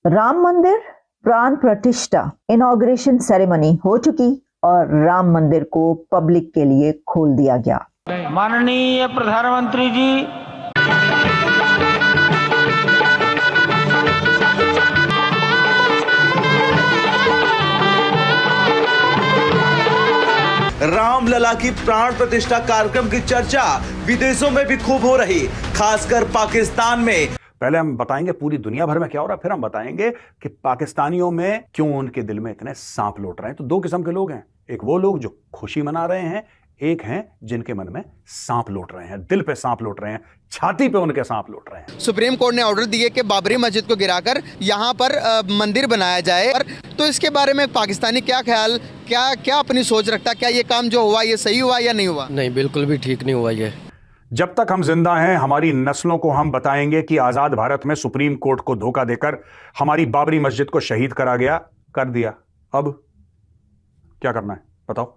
राम मंदिर प्राण प्रतिष्ठा इनॉग्रेशन सेरेमनी हो चुकी और राम मंदिर को पब्लिक के लिए खोल दिया गया। माननीय प्रधानमंत्री जी, रामलला की प्राण प्रतिष्ठा कार्यक्रम की चर्चा विदेशों में भी खूब हो रही, खासकर पाकिस्तान में। पहले हम बताएंगे पूरी दुनिया भर में क्या हो रहा है, फिर हम बताएंगे कि पाकिस्तानियों में क्यों उनके दिल में इतने सांप लौट रहे हैं। तो दो किस्म के लोग हैं, एक वो लोग जो खुशी मना रहे हैं, एक हैं जिनके मन में सांप लौट रहे हैं, दिल पे सांप लौट रहे हैं, छाती पे उनके सांप लौट रहे हैं। सुप्रीम कोर्ट ने ऑर्डर दिए कि बाबरी मस्जिद को गिराकर यहाँ पर मंदिर बनाया जाए, तो इसके बारे में पाकिस्तानी क्या ख्याल, क्या अपनी सोच रखता, क्या ये काम जो हुआ ये सही हुआ या नहीं हुआ? नहीं, बिल्कुल भी ठीक नहीं हुआ ये। जब तक हम जिंदा हैं हमारी नस्लों को हम बताएंगे कि आजाद भारत में सुप्रीम कोर्ट को धोखा देकर हमारी बाबरी मस्जिद को शहीद कर दिया। अब क्या करना है बताओ?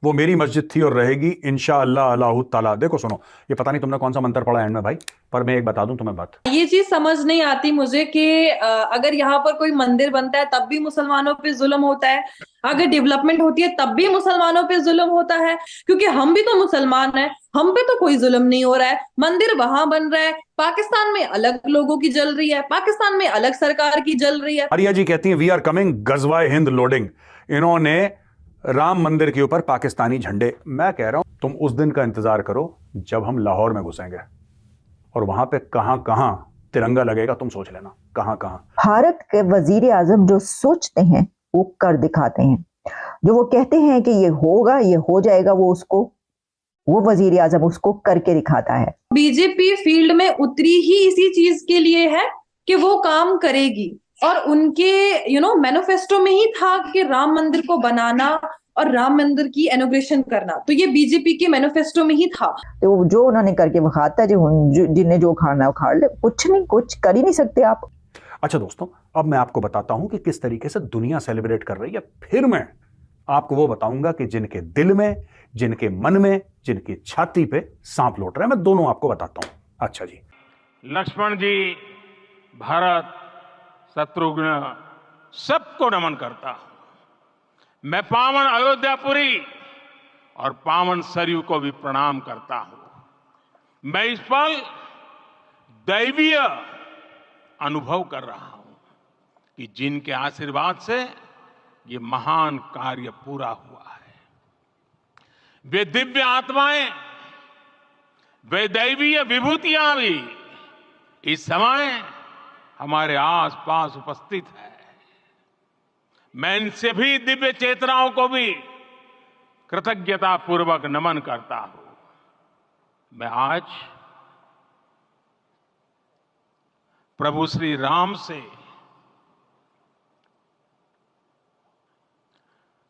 वो मेरी मस्जिद थी और रहेगी इंशाअल्लाह अल्लाह ताला। देखो सुनो, ये पता नहीं तुमने कौन सा मंत्र पढ़ा एंड में भाई, पर मैं एक बता दूं तुम्हें बात। ये चीज समझ नहीं आती मुझे कि अगर यहाँ पर कोई मंदिर बनता है तब भी मुसलमानों पे जुल्म होता है, अगर डेवलपमेंट होती है तब भी मुसलमानों पे जुल्म होता है, क्योंकि हम भी तो मुसलमान हैं, हम पे तो कोई जुल्म नहीं हो रहा है। मंदिर वहां बन रहा है, पाकिस्तान में अलग लोगों की जल रही है, पाकिस्तान में अलग सरकार की जल रही है। आर्या जी कहती हैं वी आर कमिंग, गजवाए हिंद लोडिंग। इन्होंने राम मंदिर के ऊपर पाकिस्तानी झंडे। मैं कह रहा हूं तुम उस दिन का इंतजार करो जब हम लाहौर में घुसेंगे और वहां पे कहां कहां तिरंगा लगेगा, तुम सोच लेना कहां कहां। भारत के वजीर आजम जो सोचते हैं वो कर दिखाते हैं, जो वो कहते हैं कि ये होगा, ये हो जाएगा, वो वजीर आजम उसको करके दिखाता है। बीजेपी फील्ड में उतरी ही इसी चीज के लिए है कि वो काम करेगी, और उनके मैनिफेस्टो में ही था कि राम मंदिर को बनाना और राम मंदिर की इनॉग्रेशन करना, तो ये बीजेपी के मैनिफेस्टो में ही था। तो जो उन्होंने करके दिखाता, जिन्हें जो खाना उखाड़ ले, कुछ कर ही नहीं सकते आप। अच्छा दोस्तों, अब मैं आपको बताता हूं कि किस तरीके से दुनिया सेलिब्रेट कर रही है। फिर मैं आपको वो बताऊंगा कि जिनके दिल में, जिनके मन में, जिनकी छाती पे सांप लौट रहे हैं, मैं दोनों आपको बताता हूं। अच्छा जी, लक्ष्मण जी, भरत, शत्रुघ्न, सबको नमन करता हूं। मैं पावन अयोध्यापुरी और पावन सरयू को भी प्रणाम करता हूं। मैं इस पल दैवीय अनुभव कर रहा हूं कि जिनके आशीर्वाद से ये महान कार्य पूरा हुआ है, वे दिव्य आत्माएं, वे दैवीय विभूतियां भी इस समय हमारे आसपास उपस्थित है। मैं इन सभी दिव्य चेतनाओं को भी कृतज्ञता पूर्वक नमन करता हूं। मैं आज प्रभु श्री राम से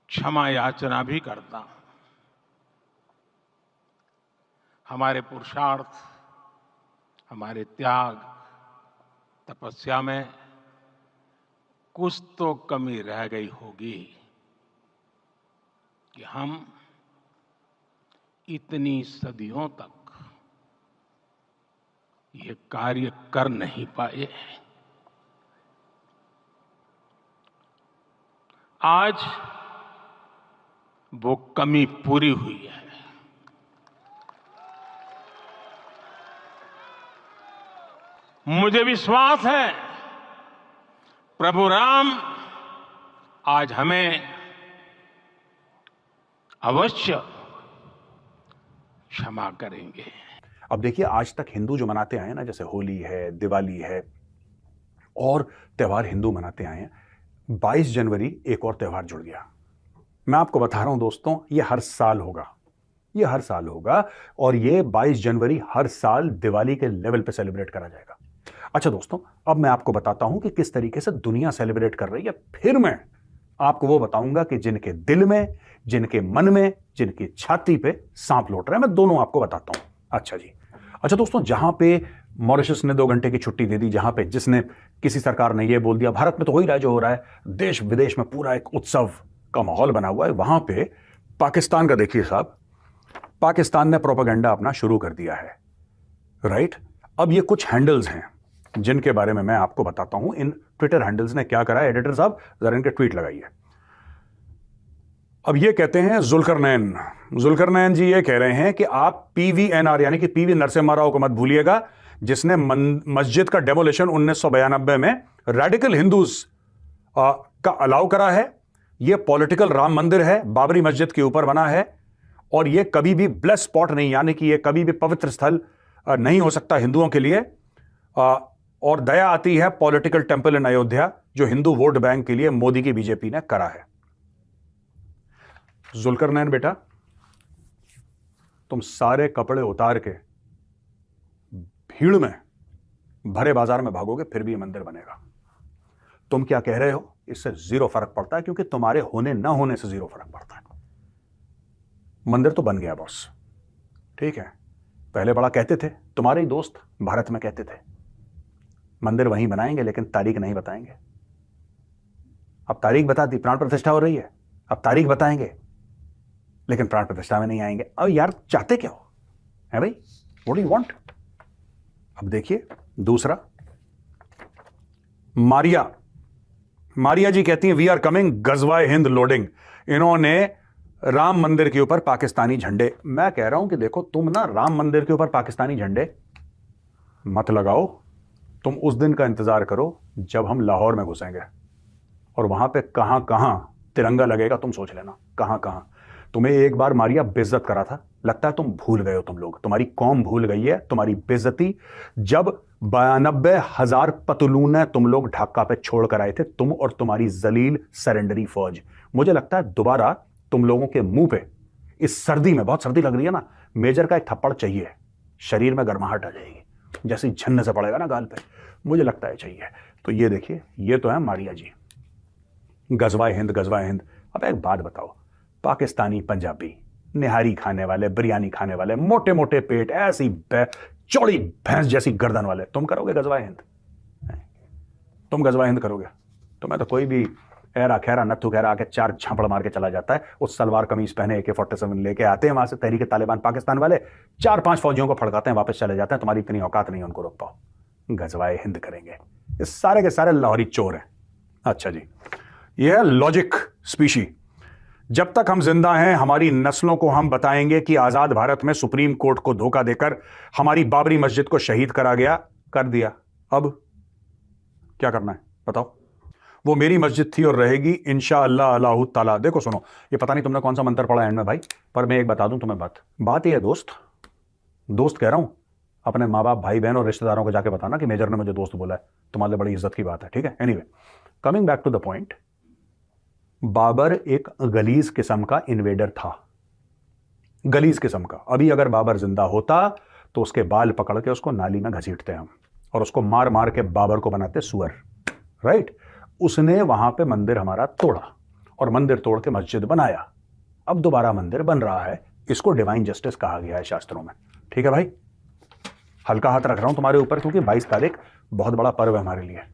क्षमा याचना भी करता हूं। हमारे पुरुषार्थ, हमारे त्याग, तपस्या में कुछ तो कमी रह गई होगी कि हम इतनी सदियों तक ये कार्य कर नहीं पाए। आज वो कमी पूरी हुई है। मुझे विश्वास है प्रभु राम आज हमें अवश्य क्षमा करेंगे। अब देखिए, आज तक हिंदू जो मनाते आए हैं ना, जैसे होली है, दिवाली है और त्योहार हिंदू मनाते आए हैं, 22 जनवरी एक और त्योहार जुड़ गया। मैं आपको बता रहा हूं दोस्तों, ये हर साल होगा और ये 22 जनवरी हर साल दिवाली के लेवल पे सेलिब्रेट करा जाएगा। अच्छा दोस्तों, अब मैं आपको बताता हूं कि किस तरीके से दुनिया सेलिब्रेट कर रही है। फिर मैं आपको वो बताऊंगा कि जिनके दिल में, जिनके मन में, जिनकी छाती पे सांप लौट रहे हैं, मैं दोनों आपको बताता हूं। अच्छा जी, अच्छा दोस्तों, जहां पे मॉरिशस ने 2 घंटे की छुट्टी दे दी, जहां पे जिसने किसी सरकार ने ये बोल दिया, भारत में तो हो ही रहा है जो हो रहा है, देश विदेश में पूरा एक उत्सव का माहौल बना हुआ है। वहां पे पाकिस्तान का देखिए साहब, पाकिस्तान ने प्रोपेगेंडा अपना शुरू कर दिया है, राइट? अब ये कुछ हैंडल्स हैं, जिनके बारे में मैं आपको बताता हूं इन ट्विटर हैंडल्स ने क्या करा है। एडिटर साहब जरा इनके ट्वीट लगाइए। अब ये कहते हैं जुल्करनैन जी ये कह रहे हैं कि आप PVNR यानी कि PV नरसिम्हा राव को मत भूलिएगा, जिसने मस्जिद का डेमोलिशन 1992 में रेडिकल हिंदूज का अलाउ करा है। ये पॉलिटिकल राम मंदिर है, बाबरी मस्जिद के ऊपर बना है, और ये कभी भी ब्लेस स्पॉट नहीं, यानी कि ये कभी भी पवित्र स्थल नहीं हो सकता हिंदुओं के लिए। और दया आती है पॉलिटिकल टेंपल इन अयोध्या जो हिंदू वोट बैंक के लिए मोदी की बीजेपी ने करा है। जुल्करनैन बेटा, तुम सारे कपड़े उतार के भीड़ में भरे बाजार में भागोगे फिर भी ये मंदिर बनेगा। तुम क्या कह रहे हो इससे जीरो फर्क पड़ता है, क्योंकि तुम्हारे होने ना होने से जीरो फर्क पड़ता है। मंदिर तो बन गया बॉस, ठीक है। पहले बड़ा कहते थे, तुम्हारे ही दोस्त भारत में कहते थे मंदिर वहीं बनाएंगे लेकिन तारीख नहीं बताएंगे। अब तारीख बता दी, प्राण प्रतिष्ठा हो रही है, अब तारीख बताएंगे लेकिन प्राण प्रतिष्ठा में नहीं आएंगे। अब यार चाहते क्या हो है भाई, व्हाट डू यू वांट? अब देखिए दूसरा, मारिया जी कहती हैं वी आर कमिंग, गजवाए हिंद लोडिंग। इन्होंने राम मंदिर के ऊपर पाकिस्तानी झंडे, मैं कह रहा हूं कि देखो तुम ना राम मंदिर के ऊपर पाकिस्तानी झंडे मत लगाओ, तुम उस दिन का इंतजार करो जब हम लाहौर में घुसेंगे और वहां पे कहां कहां तिरंगा लगेगा तुम सोच लेना, कहां कहां। तुम्हें एक बार मारिया बेइज्जत करा था, लगता है तुम भूल गए हो, तुम लोग, तुम्हारी कौम भूल गई है तुम्हारी बेइज्जती। जब 92,000 पतलूने तुम लोग ढाका पे छोड़ कर आए थे, तुम और तुम्हारी जलील सरेंडरी फौज। मुझे लगता है दोबारा तुम लोगों के मुंह पे इस सर्दी में, बहुत सर्दी लग रही है ना, मेजर का एक थप्पड़ चाहिए, शरीर में गर्माहट आ जाएगी जैसे झन्ने से पड़ेगा ना गाल पे, मुझे लगता है चाहिए। तो ये देखिए, ये तो है मारिया जी, गजवाए हिंद गजवाए हिंद। अब एक बात बताओ, पाकिस्तानी पंजाबी निहारी खाने वाले, बिरयानी खाने वाले, मोटे मोटे पेट, ऐसी चौड़ी भैंस जैसी गर्दन वाले, तुम करोगे गजवाए हिंद? तुम गजवाए हिंद करोगे? तुम्हें तो कोई भी ऐरा खैरा नत्थु खैरा आके 4 झापड़ मार के चला जाता है। उस सलवार कमीज पहने AK-47 लेके आते हैं वहां से तहरीक तालिबान पाकिस्तान वाले, 4-5 फौजियों को फड़काते हैं, वापस चले जाते हैं। तुम्हारी इतनी औकात नहीं उनको रोक पाओ। गजवाए हिंद करेंगे, ये सारे के सारे लाहौरी चोर हैं। अच्छा जी, ये है लॉजिक स्पीशी। जब तक हम जिंदा हैं हमारी नस्लों को हम बताएंगे कि आजाद भारत में सुप्रीम कोर्ट को धोखा देकर हमारी बाबरी मस्जिद को शहीद करा गया, कर दिया। अब क्या करना है बताओ? वो मेरी मस्जिद थी और रहेगी इंशाअल्लाह अल्लाह ताला। देखो सुनो, ये पता नहीं तुमने कौन सा मंत्र पढ़ा एंड में भाई, पर मैं एक बता दूं तुम्हें बात ये है दोस्त कह रहा हूं, अपने माँ बाप भाई बहन और रिश्तेदारों को जाके बताना कि मेजर ने मुझे दोस्त बोला है, तुम्हारे लिए बड़ी इज्जत की बात है, ठीक है। Anyway, coming back to the point, Babur एक गलीज किस्म का इन्वेडर था, गलीज किस्म का। अभी अगर बाबर जिंदा होता तो उसके बाल पकड़ के उसको नाली में घसीटते हम और उसको मार मार के बाबर को बनाते सुअर, राइट। उसने वहां पे मंदिर हमारा तोड़ा और मंदिर तोड़ के मस्जिद बनाया। अब दोबारा मंदिर बन रहा है, इसको डिवाइन जस्टिस कहा गया है शास्त्रों में, ठीक है भाई। हल्का हाथ रख रहा हूं तुम्हारे ऊपर क्योंकि 22 तारीख बहुत बड़ा पर्व है हमारे लिए।